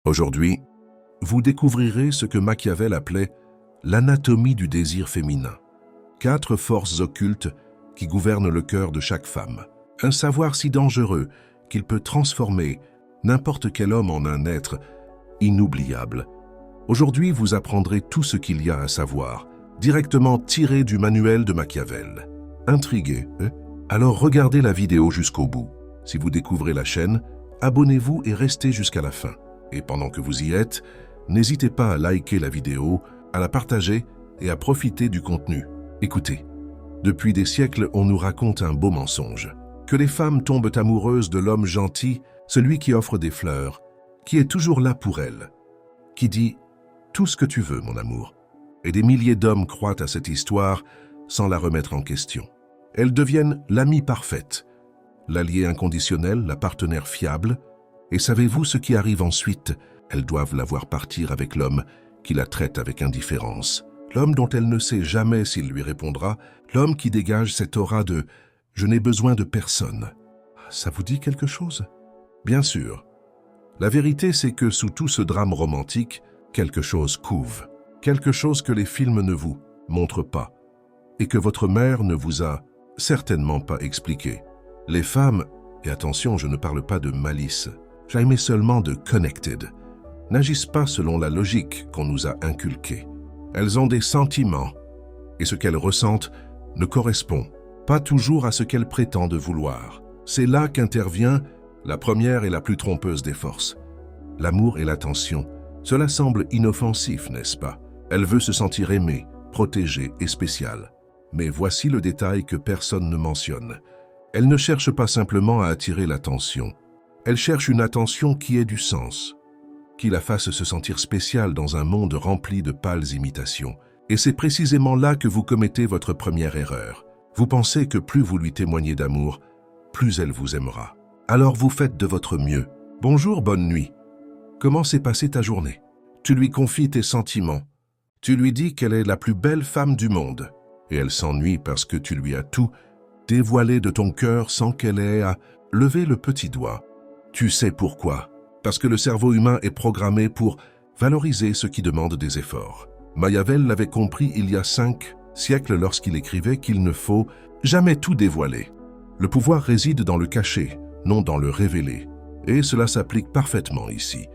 Aujourd'hui, vous découvrirez ce que Machiavel appelait l'anatomie du désir féminin. 4 forces occultes qui gouvernent le cœur de chaque femme. Un savoir si dangereux qu'il peut transformer n'importe quel homme en un être inoubliable. Aujourd'hui, vous apprendrez tout ce qu'il y a à savoir, directement tiré du manuel de Machiavel. Intrigué, alors regardez la vidéo jusqu'au bout. Si vous découvrez la chaîne, abonnez-vous et restez jusqu'à la fin. Et pendant que vous y êtes, n'hésitez pas à liker la vidéo, à la partager et à profiter du contenu. Écoutez, depuis des siècles, on nous raconte un beau mensonge. Que les femmes tombent amoureuses de l'homme gentil, celui qui offre des fleurs, qui est toujours là pour elles, qui dit « tout ce que tu veux, mon amour ». Et des milliers d'hommes croient à cette histoire sans la remettre en question. Elles deviennent l'amie parfaite, l'allié inconditionnel, la partenaire fiable. Et savez-vous ce qui arrive ensuite? Elles doivent la voir partir avec l'homme qui la traite avec indifférence. L'homme dont elle ne sait jamais s'il lui répondra, l'homme qui dégage cette aura de « je n'ai besoin de personne ». Ça vous dit quelque chose? Bien sûr. La vérité, c'est que sous tout ce drame romantique, quelque chose couve. Quelque chose que les films ne vous montrent pas et que votre mère ne vous a certainement pas expliqué. Les femmes, et attention, je ne parle pas de malice, mais seulement de connected, n'agissent pas selon la logique qu'on nous a inculquée. Elles ont des sentiments et ce qu'elles ressentent ne correspond pas toujours à ce qu'elles prétendent vouloir. C'est là qu'intervient la première et la plus trompeuse des forces. L'amour et l'attention. Cela semble inoffensif, n'est-ce pas? Elle veut se sentir aimée, protégée et spéciale. Mais voici le détail que personne ne mentionne. Elle ne cherche pas simplement à attirer l'attention. Elle cherche une attention qui ait du sens, qui la fasse se sentir spéciale dans un monde rempli de pâles imitations. Et c'est précisément là que vous commettez votre première erreur. Vous pensez que plus vous lui témoignez d'amour, plus elle vous aimera. Alors vous faites de votre mieux. Bonjour, bonne nuit. Comment s'est passée ta journée? Tu lui confies tes sentiments. Tu lui dis qu'elle est la plus belle femme du monde. Et elle s'ennuie parce que tu lui as tout dévoilé de ton cœur sans qu'elle ait à lever le petit doigt. Tu sais pourquoi? Parce que le cerveau humain est programmé pour valoriser ce qui demande des efforts. Machiavel l'avait compris il y a 5 siècles lorsqu'il écrivait qu'il ne faut jamais tout dévoiler. Le pouvoir réside dans le cacher, non dans le révéler. Et cela s'applique parfaitement ici.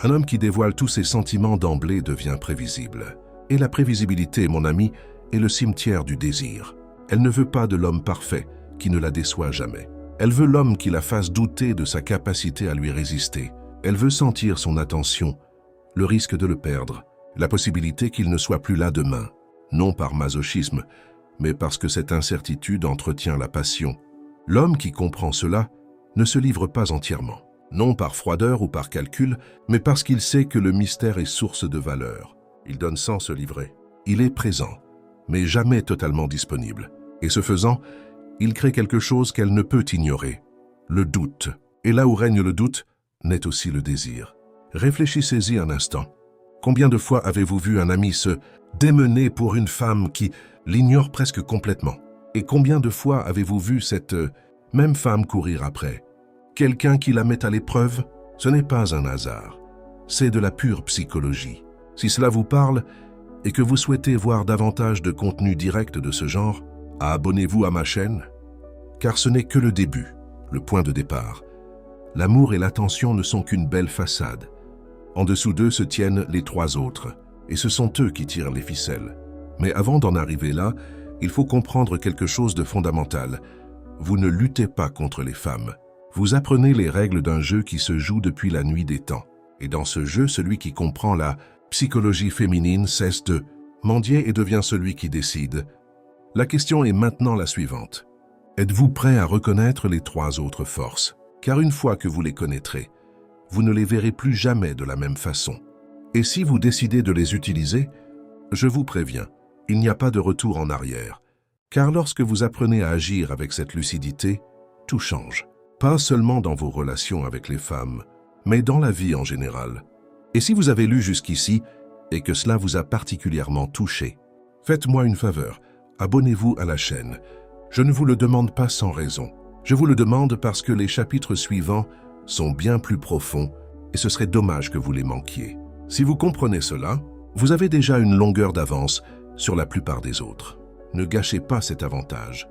Un homme qui dévoile tous ses sentiments d'emblée devient prévisible. Et la prévisibilité, mon ami, est le cimetière du désir. Elle ne veut pas de l'homme parfait, qui ne la déçoit jamais. Elle veut l'homme qui la fasse douter de sa capacité à lui résister. Elle veut sentir son attention, le risque de le perdre, la possibilité qu'il ne soit plus là demain. Non par masochisme, mais parce que cette incertitude entretient la passion. L'homme qui comprend cela ne se livre pas entièrement. Non par froideur ou par calcul, mais parce qu'il sait que le mystère est source de valeur. Il donne sans se livrer. Il est présent, mais jamais totalement disponible. Et ce faisant, il crée quelque chose qu'elle ne peut ignorer, le doute. Et là où règne le doute, naît aussi le désir. Réfléchissez-y un instant. Combien de fois avez-vous vu un ami se démener pour une femme qui l'ignore presque complètement? Et combien de fois avez-vous vu cette même femme courir après? Quelqu'un qui la met à l'épreuve? Ce n'est pas un hasard. C'est de la pure psychologie. Si cela vous parle et que vous souhaitez voir davantage de contenu direct de ce genre, abonnez-vous à ma chaîne, car ce n'est que le début, le point de départ. L'amour et l'attention ne sont qu'une belle façade. En dessous d'eux se tiennent les 3 autres, et ce sont eux qui tirent les ficelles. Mais avant d'en arriver là, il faut comprendre quelque chose de fondamental. Vous ne luttez pas contre les femmes. Vous apprenez les règles d'un jeu qui se joue depuis la nuit des temps. Et dans ce jeu, celui qui comprend la psychologie féminine cesse de mendier et devient celui qui décide. La question est maintenant la suivante. Êtes-vous prêt à reconnaître les 3 autres forces? Car une fois que vous les connaîtrez, vous ne les verrez plus jamais de la même façon. Et si vous décidez de les utiliser, je vous préviens, il n'y a pas de retour en arrière. Car lorsque vous apprenez à agir avec cette lucidité, tout change. Pas seulement dans vos relations avec les femmes, mais dans la vie en général. Et si vous avez lu jusqu'ici et que cela vous a particulièrement touché, faites-moi une faveur, abonnez-vous à la chaîne. Je ne vous le demande pas sans raison. Je vous le demande parce que les chapitres suivants sont bien plus profonds et ce serait dommage que vous les manquiez. Si vous comprenez cela, vous avez déjà une longueur d'avance sur la plupart des autres. Ne gâchez pas cet avantage.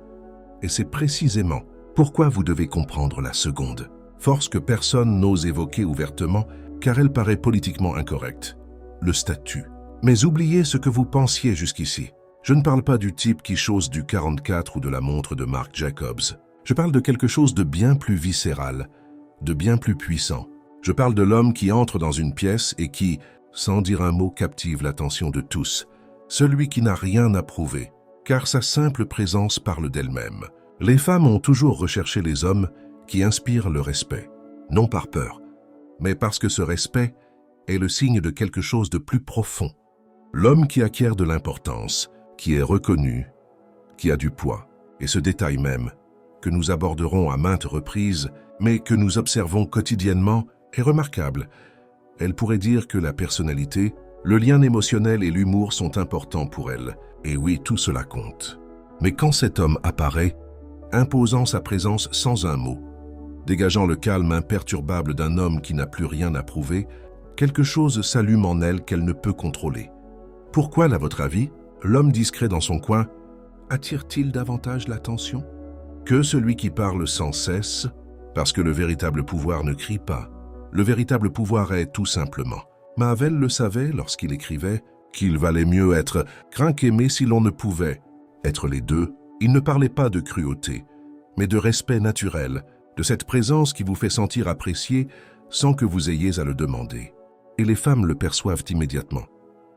Et c'est précisément pourquoi vous devez comprendre la seconde. Force que personne n'ose évoquer ouvertement car elle paraît politiquement incorrecte. Le statut. Mais oubliez ce que vous pensiez jusqu'ici. Je ne parle pas du type qui chausse du 44 ou de la montre de Marc Jacobs. Je parle de quelque chose de bien plus viscéral, de bien plus puissant. Je parle de l'homme qui entre dans une pièce et qui, sans dire un mot, captive l'attention de tous. Celui qui n'a rien à prouver, car sa simple présence parle d'elle-même. Les femmes ont toujours recherché les hommes qui inspirent le respect, non par peur, mais parce que ce respect est le signe de quelque chose de plus profond. L'homme qui acquiert de l'importance, qui est reconnu, qui a du poids, et ce détail même, que nous aborderons à maintes reprises, mais que nous observons quotidiennement, est remarquable. Elle pourrait dire que la personnalité, le lien émotionnel et l'humour sont importants pour elle. Et oui, tout cela compte. Mais quand cet homme apparaît, imposant sa présence sans un mot, dégageant le calme imperturbable d'un homme qui n'a plus rien à prouver, quelque chose s'allume en elle qu'elle ne peut contrôler. Pourquoi, à votre avis, l'homme discret dans son coin attire-t-il davantage l'attention que celui qui parle sans cesse? Parce que le véritable pouvoir ne crie pas. Le véritable pouvoir est tout simplement. Machiavel le savait lorsqu'il écrivait qu'il valait mieux être craint qu'aimé si l'on ne pouvait être les deux. Il ne parlait pas de cruauté, mais de respect naturel, de cette présence qui vous fait sentir apprécié sans que vous ayez à le demander. Et les femmes le perçoivent immédiatement.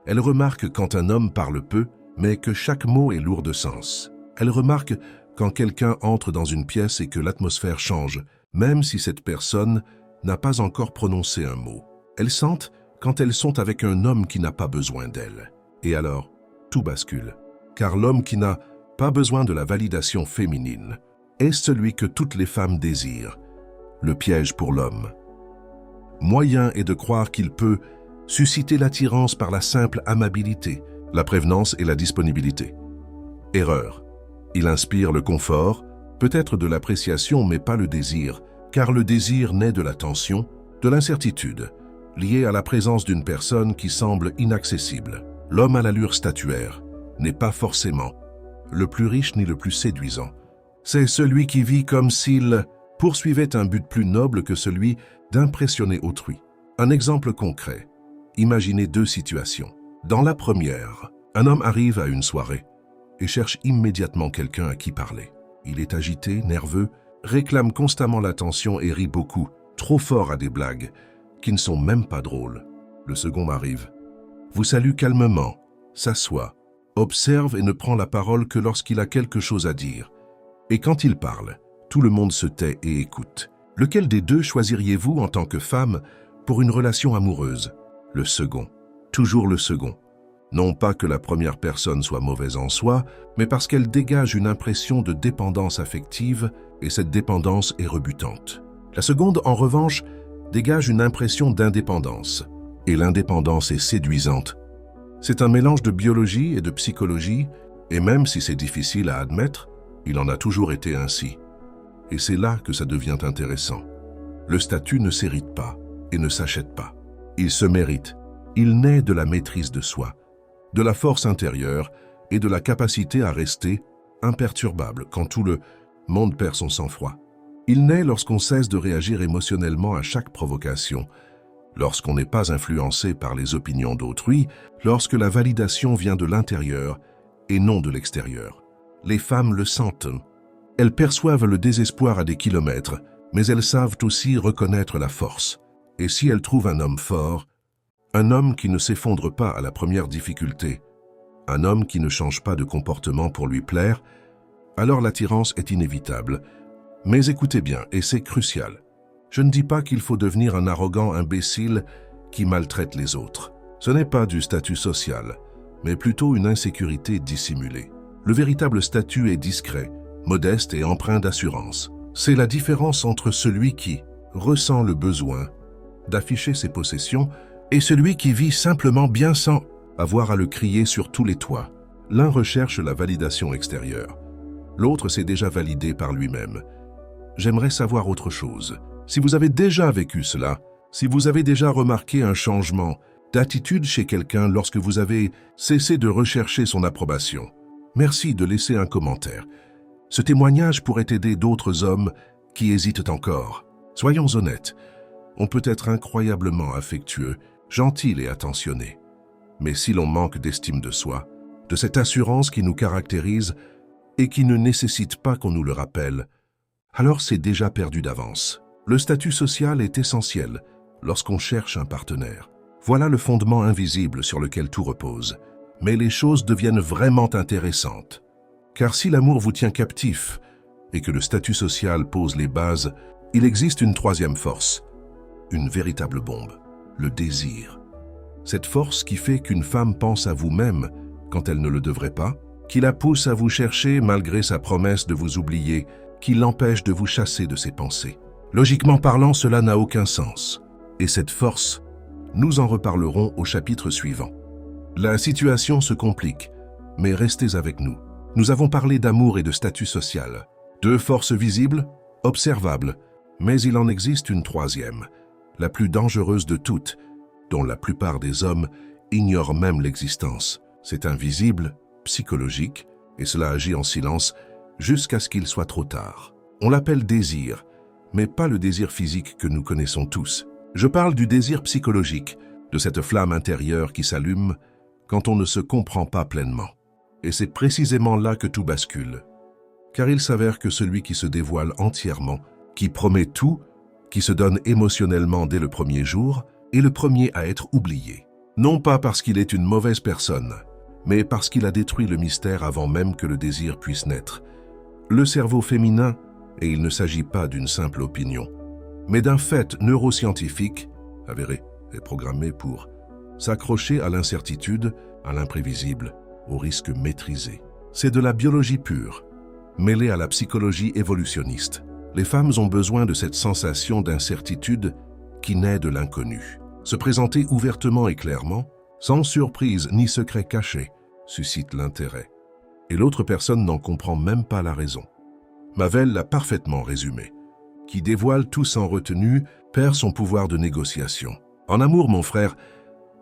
Elles remarquent quand un homme parle peu, mais que chaque mot est lourd de sens. Elles remarquent quand quelqu'un entre dans une pièce et que l'atmosphère change, même si cette personne n'a pas encore prononcé un mot. Elles sentent quand elles sont avec un homme qui n'a pas besoin d'elles. Et alors, tout bascule. Car l'homme qui n'a pas besoin de la validation féminine est celui que toutes les femmes désirent. Le piège pour l'homme. Moyen est de croire qu'il peut susciter l'attirance par la simple amabilité, la prévenance et la disponibilité. Erreur. Il inspire le confort, peut-être de l'appréciation mais pas le désir, car le désir naît de la tension, de l'incertitude, liée à la présence d'une personne qui semble inaccessible. L'homme à l'allure statuaire n'est pas forcément le plus riche ni le plus séduisant. C'est celui qui vit comme s'il poursuivait un but plus noble que celui d'impressionner autrui. Un exemple concret. Imaginez deux situations. Dans la première, un homme arrive à une soirée et cherche immédiatement quelqu'un à qui parler. Il est agité, nerveux, réclame constamment l'attention et rit beaucoup, trop fort à des blagues qui ne sont même pas drôles. Le second arrive, vous salue calmement, s'assoit, observe et ne prend la parole que lorsqu'il a quelque chose à dire. Et quand il parle, tout le monde se tait et écoute. Lequel des deux choisiriez-vous en tant que femme pour une relation amoureuse? Le second. Toujours le second. Non pas que la première personne soit mauvaise en soi, mais parce qu'elle dégage une impression de dépendance affective et cette dépendance est rebutante. La seconde, en revanche, dégage une impression d'indépendance. Et l'indépendance est séduisante. C'est un mélange de biologie et de psychologie, et même si c'est difficile à admettre, il en a toujours été ainsi. Et c'est là que ça devient intéressant. Le statut ne s'hérite pas et ne s'achète pas. Il se mérite. Il naît de la maîtrise de soi, de la force intérieure et de la capacité à rester imperturbable quand tout le monde perd son sang-froid. Il naît lorsqu'on cesse de réagir émotionnellement à chaque provocation, lorsqu'on n'est pas influencé par les opinions d'autrui, lorsque la validation vient de l'intérieur et non de l'extérieur. Les femmes le sentent. Elles perçoivent le désespoir à des kilomètres, mais elles savent aussi reconnaître la force. Et si elles trouvent un homme fort, un homme qui ne s'effondre pas à la première difficulté, un homme qui ne change pas de comportement pour lui plaire, alors l'attirance est inévitable. Mais écoutez bien, et c'est crucial, je ne dis pas qu'il faut devenir un arrogant imbécile qui maltraite les autres. Ce n'est pas du statut social, mais plutôt une insécurité dissimulée. Le véritable statut est discret, modeste et empreint d'assurance. C'est la différence entre celui qui ressent le besoin d'afficher ses possessions et celui qui vit simplement bien sans avoir à le crier sur tous les toits. L'un recherche la validation extérieure. L'autre s'est déjà validé par lui-même. J'aimerais savoir autre chose. Si vous avez déjà vécu cela, Si vous avez déjà remarqué un changement d'attitude chez quelqu'un lorsque vous avez cessé de rechercher son approbation, merci de laisser un commentaire. Ce témoignage pourrait aider d'autres hommes qui hésitent encore. Soyons honnêtes, on peut être incroyablement affectueux, gentil et attentionné. Mais si l'on manque d'estime de soi, de cette assurance qui nous caractérise et qui ne nécessite pas qu'on nous le rappelle, alors c'est déjà perdu d'avance. Le statut social est essentiel lorsqu'on cherche un partenaire. Voilà le fondement invisible sur lequel tout repose. Mais les choses deviennent vraiment intéressantes. Car si l'amour vous tient captif et que le statut social pose les bases, il existe une troisième force, une véritable bombe, le désir. Cette force qui fait qu'une femme pense à vous-même quand elle ne le devrait pas, qui la pousse à vous chercher malgré sa promesse de vous oublier, qui l'empêche de vous chasser de ses pensées. Logiquement parlant, cela n'a aucun sens. Et cette force, nous en reparlerons au chapitre suivant. La situation se complique, mais restez avec nous. Nous avons parlé d'amour et de statut social. Deux forces visibles, observables, mais il en existe une troisième, la plus dangereuse de toutes, dont la plupart des hommes ignorent même l'existence. C'est invisible, psychologique, et cela agit en silence jusqu'à ce qu'il soit trop tard. On l'appelle désir, mais pas le désir physique que nous connaissons tous. Je parle du désir psychologique, de cette flamme intérieure qui s'allume quand on ne se comprend pas pleinement. Et c'est précisément là que tout bascule. Car il s'avère que celui qui se dévoile entièrement, qui promet tout, qui se donne émotionnellement dès le premier jour, est le premier à être oublié. Non pas parce qu'il est une mauvaise personne, mais parce qu'il a détruit le mystère avant même que le désir puisse naître. Le cerveau féminin, et il ne s'agit pas d'une simple opinion, mais d'un fait neuroscientifique, avéré et programmé pour s'accrocher à l'incertitude, à l'imprévisible, au risque maîtrisé. C'est de la biologie pure, mêlée à la psychologie évolutionniste. Les femmes ont besoin de cette sensation d'incertitude qui naît de l'inconnu. Se présenter ouvertement et clairement, sans surprise ni secret caché, suscite l'intérêt. Et l'autre personne n'en comprend même pas la raison. Mavel l'a parfaitement résumé. Qui dévoile tout sans retenue perd son pouvoir de négociation. En amour, mon frère,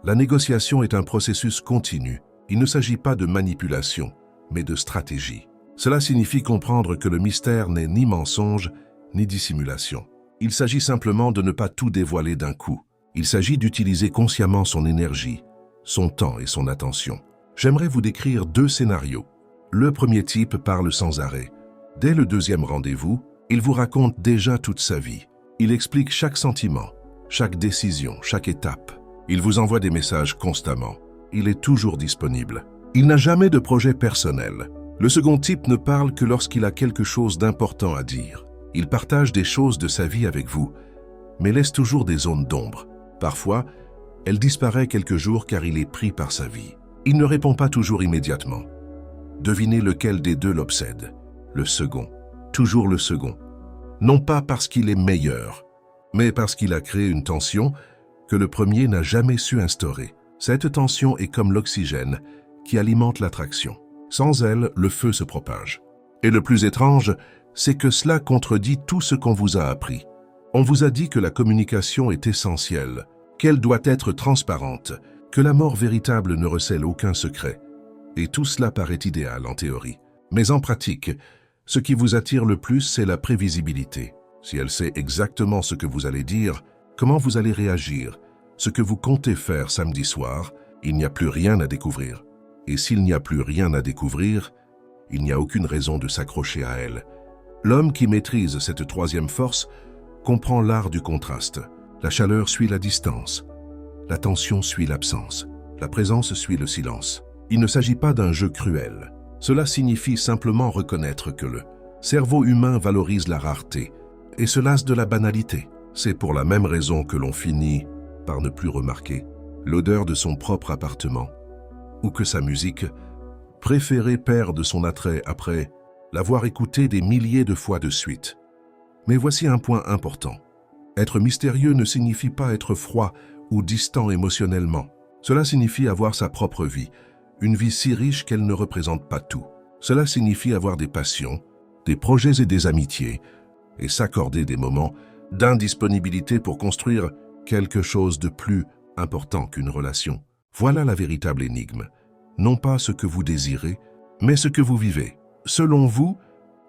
la négociation est un processus continu. Il ne s'agit pas de manipulation, mais de stratégie. Cela signifie comprendre que le mystère n'est ni mensonge, ni dissimulation. Il s'agit simplement de ne pas tout dévoiler d'un coup. Il s'agit d'utiliser consciemment son énergie, son temps et son attention. J'aimerais vous décrire deux scénarios. Le premier type parle sans arrêt. Dès le deuxième rendez-vous, il vous raconte déjà toute sa vie. Il explique chaque sentiment, chaque décision, chaque étape. Il vous envoie des messages constamment. Il est toujours disponible. Il n'a jamais de projet personnel. Le second type ne parle que lorsqu'il a quelque chose d'important à dire. Il partage des choses de sa vie avec vous, mais laisse toujours des zones d'ombre. Parfois, elle disparaît quelques jours car il est pris par sa vie. Il ne répond pas toujours immédiatement. Devinez lequel des deux l'obsède. Le second. Toujours le second. Non pas parce qu'il est meilleur, mais parce qu'il a créé une tension que le premier n'a jamais su instaurer. Cette tension est comme l'oxygène qui alimente l'attraction. Sans elle, le feu se propage. Et le plus étrange, c'est que cela contredit tout ce qu'on vous a appris. On vous a dit que la communication est essentielle, qu'elle doit être transparente, que la mort véritable ne recèle aucun secret. Et tout cela paraît idéal en théorie. Mais en pratique, ce qui vous attire le plus, c'est la prévisibilité. Si elle sait exactement ce que vous allez dire, comment vous allez réagir, ce que vous comptez faire samedi soir, il n'y a plus rien à découvrir. Et s'il n'y a plus rien à découvrir, il n'y a aucune raison de s'accrocher à elle. L'homme qui maîtrise cette troisième force comprend l'art du contraste. La chaleur suit la distance, la tension suit l'absence, la présence suit le silence. Il ne s'agit pas d'un jeu cruel. Cela signifie simplement reconnaître que le cerveau humain valorise la rareté et se lasse de la banalité. C'est pour la même raison que l'on finit par ne plus remarquer l'odeur de son propre appartement ou que sa musique préférée perd de son attrait après l'avoir écoutée des milliers de fois de suite. Mais voici un point important. Être mystérieux ne signifie pas être froid ou distant émotionnellement. Cela signifie avoir sa propre vie, une vie si riche qu'elle ne représente pas tout. Cela signifie avoir des passions, des projets et des amitiés, et s'accorder des moments d'indisponibilité pour construire quelque chose de plus important qu'une relation. Voilà la véritable énigme. Non pas ce que vous désirez, mais ce que vous vivez. Selon vous,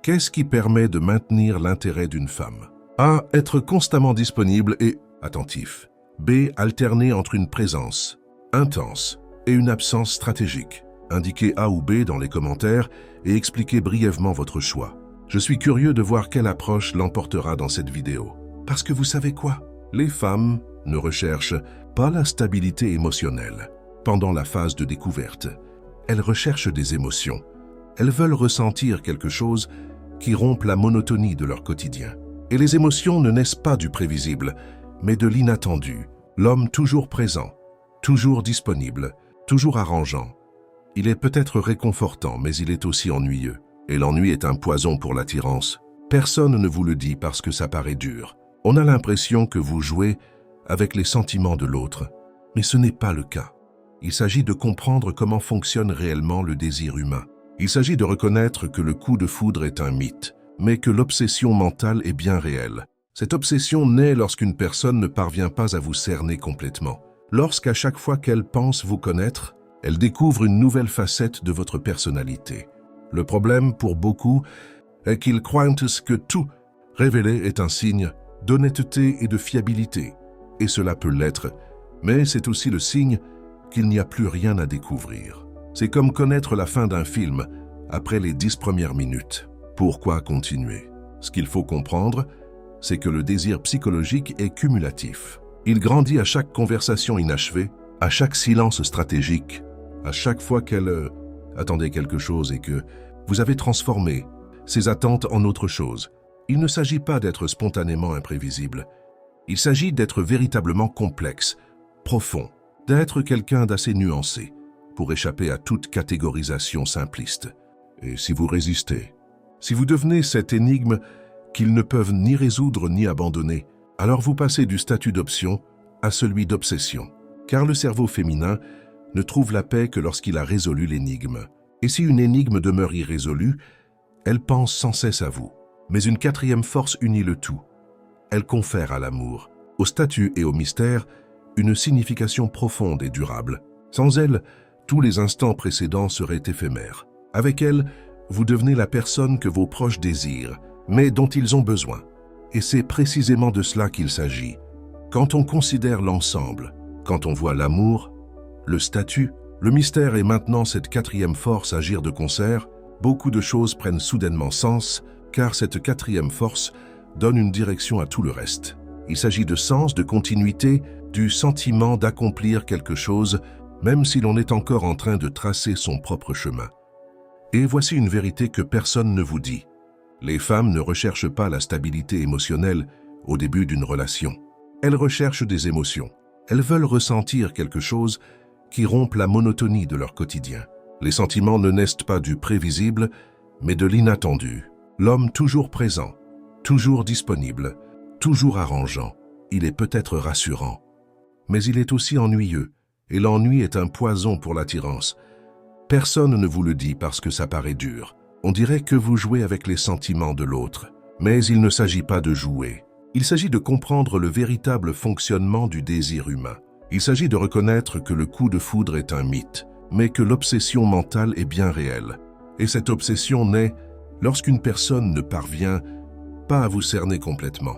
qu'est-ce qui permet de maintenir l'intérêt d'une femme? A. Être constamment disponible et attentif. B. Alterner entre une présence intense et une absence stratégique. Indiquez A ou B dans les commentaires et expliquez brièvement votre choix. Je suis curieux de voir quelle approche l'emportera dans cette vidéo. Parce que vous savez quoi? Les femmes ne recherchent pas la stabilité émotionnelle pendant la phase de découverte. Elles recherchent des émotions. Elles veulent ressentir quelque chose qui rompe la monotonie de leur quotidien. Et les émotions ne naissent pas du prévisible, mais de l'inattendu. L'homme toujours présent, toujours disponible, toujours arrangeant. Il est peut-être réconfortant, mais il est aussi ennuyeux. Et l'ennui est un poison pour l'attirance. Personne ne vous le dit parce que ça paraît dur. On a l'impression que vous jouez avec les sentiments de l'autre, mais ce n'est pas le cas. Il s'agit de comprendre comment fonctionne réellement le désir humain. Il s'agit de reconnaître que le coup de foudre est un mythe, mais que l'obsession mentale est bien réelle. Cette obsession naît lorsqu'une personne ne parvient pas à vous cerner complètement. Lorsqu'à chaque fois qu'elle pense vous connaître, elle découvre une nouvelle facette de votre personnalité. Le problème pour beaucoup est qu'ils croient que tout révélé est un signe d'honnêteté et de fiabilité. Et cela peut l'être, mais c'est aussi le signe qu'il n'y a plus rien à découvrir. C'est comme connaître la fin d'un film après les 10 premières minutes. Pourquoi continuer? Ce qu'il faut comprendre, c'est que le désir psychologique est cumulatif. Il grandit à chaque conversation inachevée, à chaque silence stratégique, à chaque fois qu'elle attendait quelque chose et que vous avez transformé ses attentes en autre chose. Il ne s'agit pas d'être spontanément imprévisible. Il s'agit d'être véritablement complexe, profond, d'être quelqu'un d'assez nuancé pour échapper à toute catégorisation simpliste. Et si vous résistez, si vous devenez cette énigme qu'ils ne peuvent ni résoudre ni abandonner, alors vous passez du statut d'option à celui d'obsession. Car le cerveau féminin ne trouve la paix que lorsqu'il a résolu l'énigme. Et si une énigme demeure irrésolue, elle pense sans cesse à vous. Mais une quatrième force unit le tout. Elle confère à l'amour, au statut et au mystère, une signification profonde et durable. Sans elle, tous les instants précédents seraient éphémères. Avec elle, vous devenez la personne que vos proches désirent, mais dont ils ont besoin. Et c'est précisément de cela qu'il s'agit. Quand on considère l'ensemble, quand on voit l'amour, le statut, le mystère et maintenant cette quatrième force agir de concert, beaucoup de choses prennent soudainement sens, car cette quatrième force donne une direction à tout le reste. Il s'agit de sens, de continuité, du sentiment d'accomplir quelque chose, même si l'on est encore en train de tracer son propre chemin. Et voici une vérité que personne ne vous dit. Les femmes ne recherchent pas la stabilité émotionnelle au début d'une relation. Elles recherchent des émotions. Elles veulent ressentir quelque chose qui rompe la monotonie de leur quotidien. Les sentiments ne naissent pas du prévisible, mais de l'inattendu. L'homme toujours présent, toujours disponible, toujours arrangeant. Il est peut-être rassurant, mais il est aussi ennuyeux, et l'ennui est un poison pour l'attirance. Personne ne vous le dit parce que ça paraît dur. On dirait que vous jouez avec les sentiments de l'autre. Mais il ne s'agit pas de jouer. Il s'agit de comprendre le véritable fonctionnement du désir humain. Il s'agit de reconnaître que le coup de foudre est un mythe, mais que l'obsession mentale est bien réelle. Et cette obsession naît lorsqu'une personne ne parvient pas à vous cerner complètement.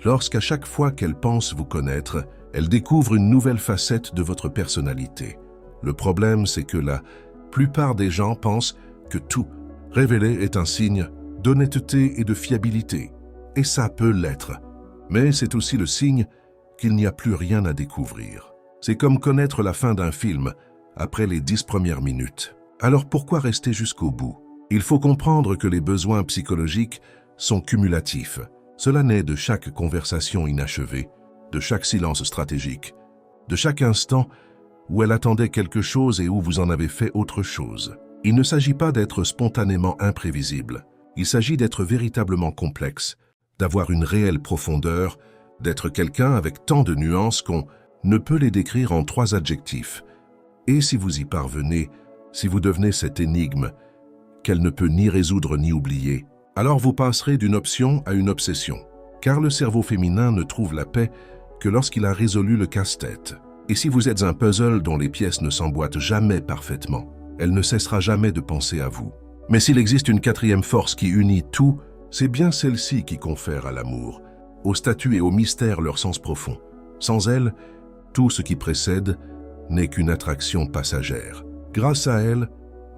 Lorsqu'à chaque fois qu'elle pense vous connaître, elle découvre une nouvelle facette de votre personnalité. Le problème, c'est que la plupart des gens pensent que tout révélé est un signe d'honnêteté et de fiabilité. Et ça peut l'être. Mais c'est aussi le signe qu'il n'y a plus rien à découvrir. C'est comme connaître la fin d'un film après les 10 premières minutes. Alors pourquoi rester jusqu'au bout? Il faut comprendre que les besoins psychologiques sont cumulatifs. Cela naît de chaque conversation inachevée, de chaque silence stratégique, de chaque instant où elle attendait quelque chose et où vous en avez fait autre chose. Il ne s'agit pas d'être spontanément imprévisible. Il s'agit d'être véritablement complexe, d'avoir une réelle profondeur, d'être quelqu'un avec tant de nuances qu'on ne peut les décrire en 3 adjectifs. Et si vous y parvenez, si vous devenez cette énigme qu'elle ne peut ni résoudre ni oublier, alors vous passerez d'une option à une obsession. Car le cerveau féminin ne trouve la paix que lorsqu'il a résolu le casse-tête. Et si vous êtes un puzzle dont les pièces ne s'emboîtent jamais parfaitement, elle ne cessera jamais de penser à vous. Mais s'il existe une quatrième force qui unit tout, c'est bien celle-ci qui confère à l'amour, au statut et au mystère leur sens profond. Sans elle, tout ce qui précède n'est qu'une attraction passagère. Grâce à elle,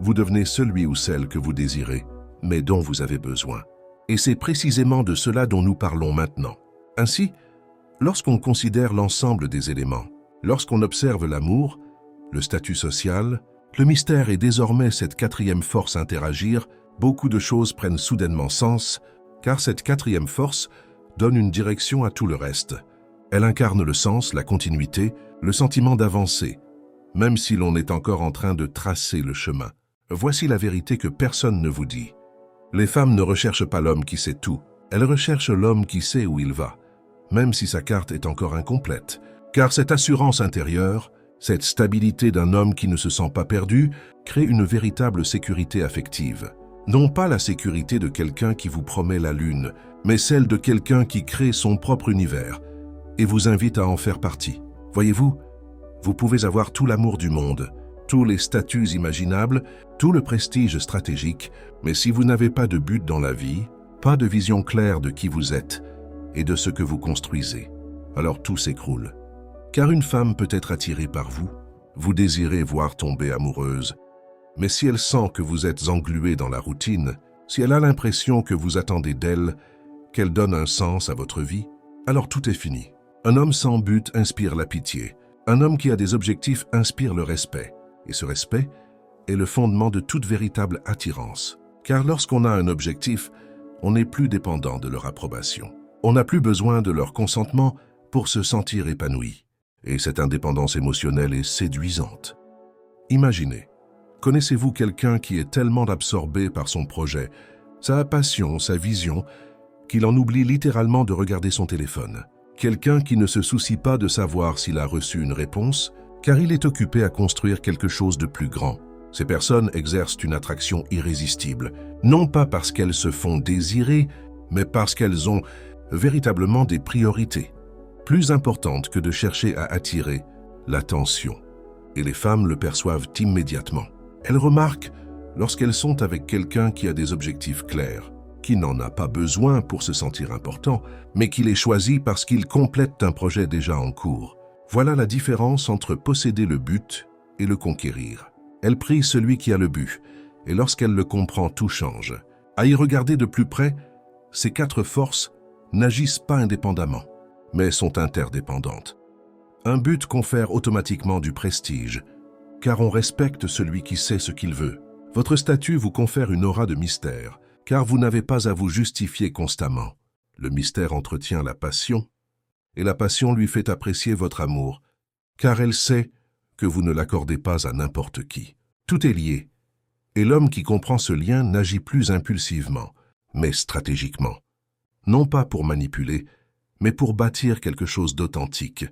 vous devenez celui ou celle que vous désirez, mais dont vous avez besoin. Et c'est précisément de cela dont nous parlons maintenant. Ainsi, lorsqu'on considère l'ensemble des éléments, lorsqu'on observe l'amour, le statut social, le mystère et désormais cette quatrième force interagir, beaucoup de choses prennent soudainement sens, car cette quatrième force donne une direction à tout le reste. Elle incarne le sens, la continuité, le sentiment d'avancer, même si l'on est encore en train de tracer le chemin. Voici la vérité que personne ne vous dit. Les femmes ne recherchent pas l'homme qui sait tout, elles recherchent l'homme qui sait où il va, même si sa carte est encore incomplète. Car cette assurance intérieure, cette stabilité d'un homme qui ne se sent pas perdu, crée une véritable sécurité affective. Non pas la sécurité de quelqu'un qui vous promet la lune, mais celle de quelqu'un qui crée son propre univers et vous invite à en faire partie. Voyez-vous, vous pouvez avoir tout l'amour du monde, tous les statuts imaginables, tout le prestige stratégique, mais si vous n'avez pas de but dans la vie, pas de vision claire de qui vous êtes et de ce que vous construisez, alors tout s'écroule. Car une femme peut être attirée par vous, vous désirez voir tomber amoureuse, mais si elle sent que vous êtes englué dans la routine, si elle a l'impression que vous attendez d'elle, qu'elle donne un sens à votre vie, alors tout est fini. Un homme sans but inspire la pitié. Un homme qui a des objectifs inspire le respect. Et ce respect est le fondement de toute véritable attirance. Car lorsqu'on a un objectif, on n'est plus dépendant de leur approbation. On n'a plus besoin de leur consentement pour se sentir épanoui. Et cette indépendance émotionnelle est séduisante. Imaginez, connaissez-vous quelqu'un qui est tellement absorbé par son projet, sa passion, sa vision, qu'il en oublie littéralement de regarder son téléphone? Quelqu'un qui ne se soucie pas de savoir s'il a reçu une réponse, car il est occupé à construire quelque chose de plus grand. Ces personnes exercent une attraction irrésistible, non pas parce qu'elles se font désirer, mais parce qu'elles ont véritablement des priorités, plus importantes que de chercher à attirer l'attention. Et les femmes le perçoivent immédiatement. Elles remarquent lorsqu'elles sont avec quelqu'un qui a des objectifs clairs, qui n'en a pas besoin pour se sentir important, mais qui les choisit parce qu'il complète un projet déjà en cours. Voilà la différence entre posséder le but et le conquérir. Elle prie celui qui a le but, et lorsqu'elle le comprend, tout change. À y regarder de plus près, ces quatre forces n'agissent pas indépendamment, mais sont interdépendantes. Un but confère automatiquement du prestige, car on respecte celui qui sait ce qu'il veut. Votre statut vous confère une aura de mystère, car vous n'avez pas à vous justifier constamment. Le mystère entretient la passion, et la passion lui fait apprécier votre amour, car elle sait que vous ne l'accordez pas à n'importe qui. Tout est lié, et l'homme qui comprend ce lien n'agit plus impulsivement, mais stratégiquement. Non pas pour manipuler, mais pour bâtir quelque chose d'authentique,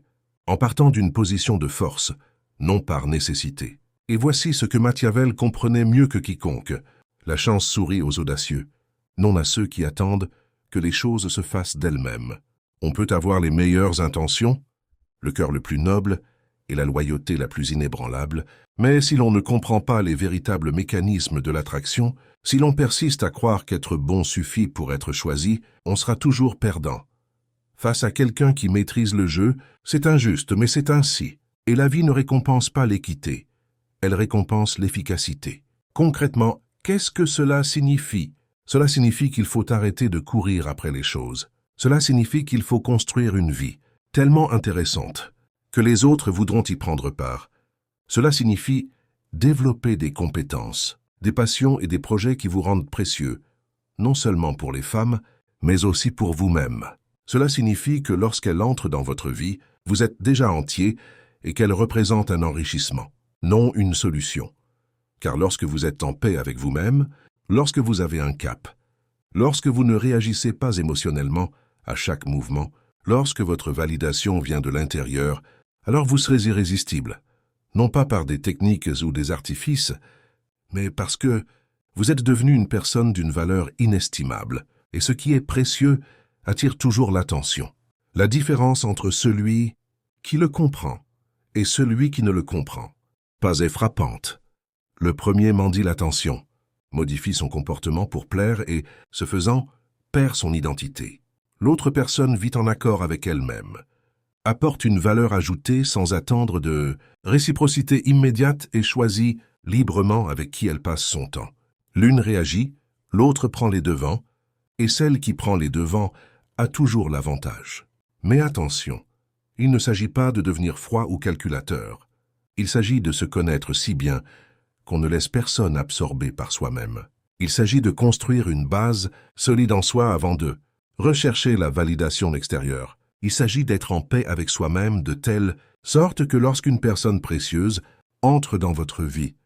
en partant d'une position de force, non par nécessité. Et voici ce que Machiavel comprenait mieux que quiconque. La chance sourit aux audacieux, non à ceux qui attendent que les choses se fassent d'elles-mêmes. On peut avoir les meilleures intentions, le cœur le plus noble et la loyauté la plus inébranlable, mais si l'on ne comprend pas les véritables mécanismes de l'attraction, si l'on persiste à croire qu'être bon suffit pour être choisi, on sera toujours perdant. Face à quelqu'un qui maîtrise le jeu, c'est injuste, mais c'est ainsi. Et la vie ne récompense pas l'équité, elle récompense l'efficacité. Concrètement, qu'est-ce que cela signifie? Cela signifie qu'il faut arrêter de courir après les choses. Cela signifie qu'il faut construire une vie tellement intéressante que les autres voudront y prendre part. Cela signifie développer des compétences, des passions et des projets qui vous rendent précieux, non seulement pour les femmes, mais aussi pour vous-même. Cela signifie que lorsqu'elle entre dans votre vie, vous êtes déjà entier et qu'elle représente un enrichissement, non une solution. Car lorsque vous êtes en paix avec vous-même, lorsque vous avez un cap, lorsque vous ne réagissez pas émotionnellement à chaque mouvement, lorsque votre validation vient de l'intérieur, alors vous serez irrésistible, non pas par des techniques ou des artifices, mais parce que vous êtes devenu une personne d'une valeur inestimable, et ce qui est précieux attire toujours l'attention. La différence entre celui qui le comprend et celui qui ne le comprend est frappante. Le premier mendie l'attention, modifie son comportement pour plaire et, ce faisant, perd son identité. L'autre personne vit en accord avec elle-même, apporte une valeur ajoutée sans attendre de réciprocité immédiate et choisit librement avec qui elle passe son temps. L'une réagit, l'autre prend les devants, et celle qui prend les devants a toujours l'avantage. Mais attention, il ne s'agit pas de devenir froid ou calculateur. Il s'agit de se connaître si bien qu'on ne laisse personne absorber par soi-même. Il s'agit de construire une base solide en soi avant de rechercher la validation extérieure. Il s'agit d'être en paix avec soi-même de telle sorte que lorsqu'une personne précieuse entre dans votre vie,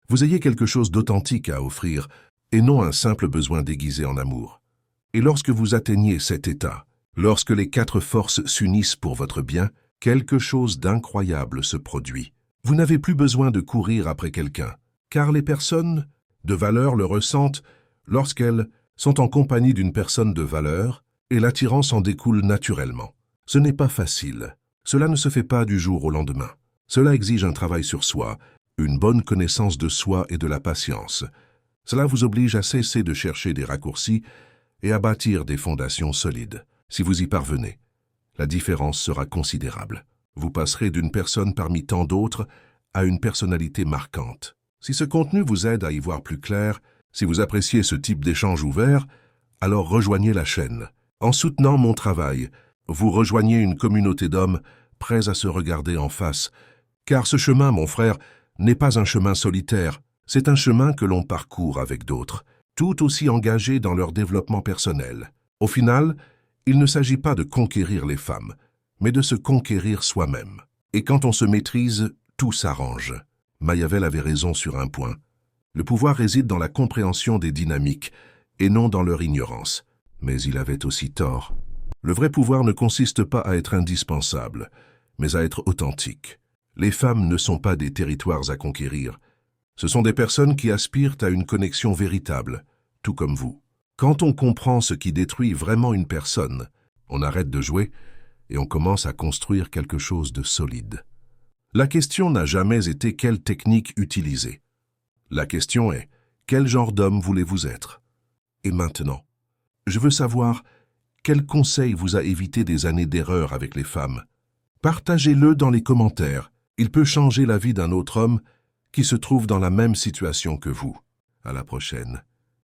vous ayez quelque chose d'authentique à offrir et non un simple besoin déguisé en amour. Et lorsque vous atteignez cet état, lorsque les 4 forces s'unissent pour votre bien, quelque chose d'incroyable se produit. Vous n'avez plus besoin de courir après quelqu'un, car les personnes de valeur le ressentent lorsqu'elles sont en compagnie d'une personne de valeur et l'attirance en découle naturellement. Ce n'est pas facile. Cela ne se fait pas du jour au lendemain. Cela exige un travail sur soi, une bonne connaissance de soi et de la patience. Cela vous oblige à cesser de chercher des raccourcis et à bâtir des fondations solides. Si vous y parvenez, la différence sera considérable. Vous passerez d'une personne parmi tant d'autres à une personnalité marquante. Si ce contenu vous aide à y voir plus clair, si vous appréciez ce type d'échange ouvert, alors rejoignez la chaîne. En soutenant mon travail, vous rejoignez une communauté d'hommes prêts à se regarder en face. Car ce chemin, mon frère, n'est pas un chemin solitaire, c'est un chemin que l'on parcourt avec d'autres, tout aussi engagés dans leur développement personnel. Au final, il ne s'agit pas de conquérir les femmes, mais de se conquérir soi-même. Et quand on se maîtrise, tout s'arrange. Machiavel avait raison sur un point. Le pouvoir réside dans la compréhension des dynamiques et non dans leur ignorance. Mais il avait aussi tort. Le vrai pouvoir ne consiste pas à être indispensable, mais à être authentique. Les femmes ne sont pas des territoires à conquérir. Ce sont des personnes qui aspirent à une connexion véritable, tout comme vous. Quand on comprend ce qui détruit vraiment une personne, on arrête de jouer et on commence à construire quelque chose de solide. La question n'a jamais été quelle technique utiliser. La question est quel genre d'homme voulez-vous être? Et maintenant, je veux savoir quel conseil vous a évité des années d'erreur avec les femmes. Partagez-le dans les commentaires. Il peut changer la vie d'un autre homme qui se trouve dans la même situation que vous. À la prochaine.